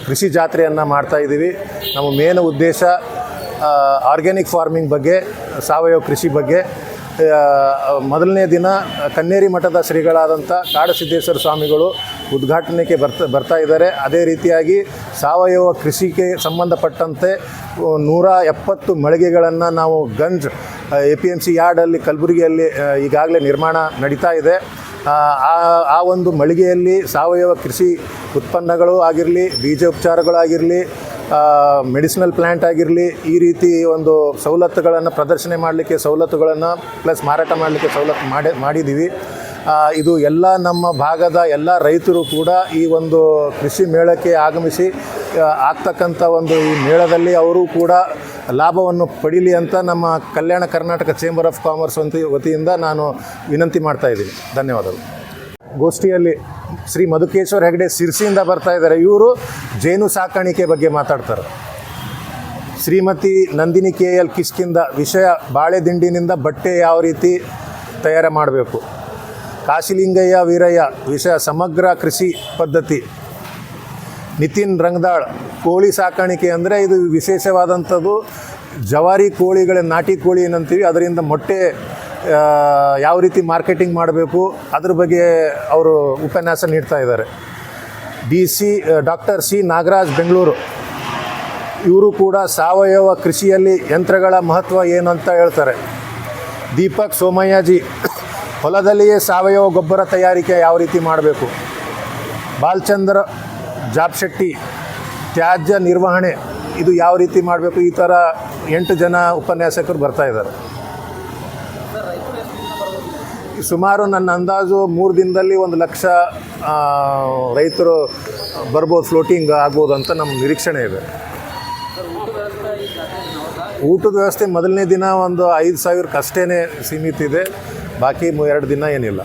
ಕೃಷಿ ಜಾತ್ರೆಯನ್ನು ಮಾಡ್ತಾಯಿದ್ದೀವಿ. ನಮ್ಮ ಮೇನ್ ಉದ್ದೇಶ ಆರ್ಗ್ಯಾನಿಕ್ ಫಾರ್ಮಿಂಗ್ ಬಗ್ಗೆ, ಸಾವಯವ ಕೃಷಿ ಬಗ್ಗೆ. ಮೊದಲನೇ ದಿನ ಕನ್ನೇರಿ ಮಠದ ಶ್ರೀಗಳಾದಂಥ ಕಾಡಸಿದ್ದೇಶ್ವರ ಸ್ವಾಮಿಗಳು ಉದ್ಘಾಟನೆಗೆ ಬರ್ತಾ ಇದ್ದಾರೆ. ಅದೇ ರೀತಿಯಾಗಿ ಸಾವಯವ ಕೃಷಿಗೆ ಸಂಬಂಧಪಟ್ಟಂತೆ 170 ಮಳಿಗೆಗಳನ್ನು ನಾವು ಗಂಜ್ APMC ಯಾರ್ಡಲ್ಲಿ ಕಲಬುರಗಿಯಲ್ಲಿ ಈಗಾಗಲೇ ನಿರ್ಮಾಣ ನಡೀತಾ ಇದೆ. ಆ ಒಂದು ಮಳಿಗೆಯಲ್ಲಿ ಸಾವಯವ ಕೃಷಿ ಉತ್ಪನ್ನಗಳು ಆಗಿರಲಿ, ಬೀಜೋಪಚಾರಗಳಾಗಿರಲಿ, ಮೆಡಿಸಿನಲ್ ಪ್ಲ್ಯಾಂಟ್ ಆಗಿರಲಿ, ಈ ರೀತಿ ಒಂದು ಸವಲತ್ತುಗಳನ್ನು ಪ್ರದರ್ಶನ ಮಾಡಲಿಕ್ಕೆ ಸವಲತ್ತುಗಳನ್ನು ಪ್ಲಸ್ ಮಾರಾಟ ಮಾಡಲಿಕ್ಕೆ ಸವಲತ್ತು ಮಾಡಿದ್ದೀವಿ. ಇದು ಎಲ್ಲ ನಮ್ಮ ಭಾಗದ ಎಲ್ಲ ರೈತರು ಕೂಡ ಈ ಒಂದು ಕೃಷಿ ಮೇಳಕ್ಕೆ ಆಗಮಿಸಿ ಆಗ್ತಕ್ಕಂಥ ಒಂದು ಈ ಮೇಳದಲ್ಲಿ ಅವರು ಕೂಡ ಲಾಭವನ್ನು ಪಡೀಲಿ ಅಂತ ನಮ್ಮ Kalyana Karnataka chamber of commerce ವತಿಯಿಂದ ನಾನು ವಿನಂತಿ ಮಾಡ್ತಾಯಿದ್ದೀನಿ. ಧನ್ಯವಾದಗಳು. ಗೋಷ್ಠಿಯಲ್ಲಿ ಶ್ರೀ ಮಧುಕೇಶ್ವರ ಹೆಗಡೆ ಸಿರ್ಸಿಯಿಂದ ಬರ್ತಾ ಇದ್ದಾರೆ. ಇವರು ಜೇನು ಸಾಕಾಣಿಕೆ ಬಗ್ಗೆ ಮಾತಾಡ್ತಾರೆ. ಶ್ರೀಮತಿ ನಂದಿನಿ KL ಕಿಷ್ಕಿಂದ ವಿಷಯ ಬಾಳೆದಿಂಡಿನಿಂದ ಬಟ್ಟೆ ಯಾವ ರೀತಿ ತಯಾರು ಮಾಡಬೇಕು. ಕಾಶಿಲಿಂಗಯ್ಯ ವೀರಯ್ಯ ವಿಷಯ ಸಮಗ್ರ ಕೃಷಿ ಪದ್ಧತಿ. ನಿತಿನ್ ರಂಗದಾಳ್ ಕೋಳಿ ಸಾಕಾಣಿಕೆ ಅಂದರೆ ಇದು ವಿಶೇಷವಾದಂಥದ್ದು. ಜವಾರಿ ಕೋಳಿಗಳ ನಾಟಿ ಕೋಳಿ ಏನಂತೀವಿ, ಅದರಿಂದ ಮೊಟ್ಟೆ ಯಾವ ರೀತಿ ಮಾರ್ಕೆಟಿಂಗ್ ಮಾಡಬೇಕು ಅದ್ರ ಬಗ್ಗೆ ಅವರು ಉಪನ್ಯಾಸ ನೀಡ್ತಾ ಇದ್ದಾರೆ. ಡಾಕ್ಟರ್ C ನಾಗರಾಜ್ ಬೆಂಗಳೂರು, ಇವರು ಕೂಡ ಸಾವಯವ ಕೃಷಿಯಲ್ಲಿ ಯಂತ್ರಗಳ ಮಹತ್ವ ಏನು ಅಂತ ಹೇಳ್ತಾರೆ. ದೀಪಕ್ ಸೋಮಯ್ಯಜಿ ಹೊಲದಲ್ಲಿಯೇ ಸಾವಯವ ಗೊಬ್ಬರ ತಯಾರಿಕೆ ಯಾವ ರೀತಿ ಮಾಡಬೇಕು. ಬಾಲ್ಚಂದ್ರ ಜಾಬ್ಶೆಟ್ಟಿ ತ್ಯಾಜ್ಯ ನಿರ್ವಹಣೆ ಇದು ಯಾವ ರೀತಿ ಮಾಡಬೇಕು. ಈ ಥರ 8 ಜನ ಉಪನ್ಯಾಸಕರು ಬರ್ತಾ ಇದ್ದಾರೆ. ಸುಮಾರು ನನ್ನ ಅಂದಾಜು 3 ದಿನದಲ್ಲಿ 1 ಲಕ್ಷ ರೈತರು ಬರ್ಬೋದು, ಫ್ಲೋಟಿಂಗ್ ಆಗ್ಬೋದು ಅಂತ ನಮ್ಮ ನಿರೀಕ್ಷಣೆ ಇದೆ. ಊಟದ ವ್ಯವಸ್ಥೆ ಮೊದಲನೇ ದಿನ ಒಂದು 5,000 ಅಷ್ಟೇ ಸೀಮಿತ ಇದೆ. ಬಾಕಿ 2 ದಿನ ಏನಿಲ್ಲ.